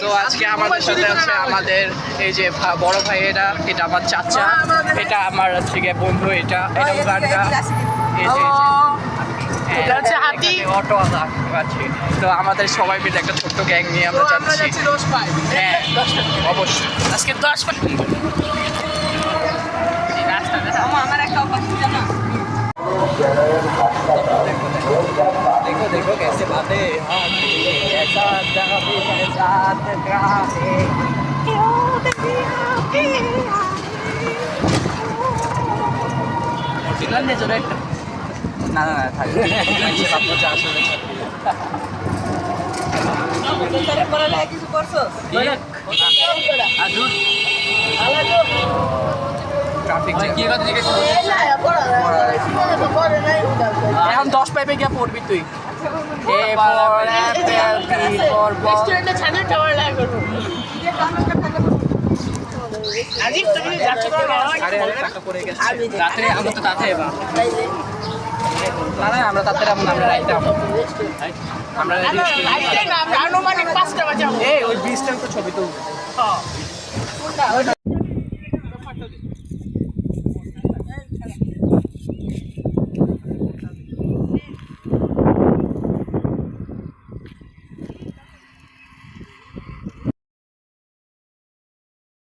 তো আজকে আমাদের সাথে হচ্ছে আমাদের এই যে বড় ভাই, এটা আমার চাচা, এটা আমার হচ্ছে গিয়ে বন্ধু, এটা গানটা, এই যে এটা হচ্ছে হাতি অটোওয়ালা আছে। তো আমাদের সবাই মিলে একটা ছোট্ট গ্যাং নিয়ে আমরা যাচ্ছি। হ্যাঁ অবশ্যই আজকে 10 পাই। আমার একটা অপারেশন না देखो देखो कैसे बातें ऐसा না না না থাকবে আসলে কিছু করছো ট্রাফিক এখন 10 পাইপে গিয়ে পড়বি তুই। রাত্রে আমরা তো তাতে আমরা তাতে আমরা রাইতে আমরা ওই ব্রিজটা তো ছবি তুলবো।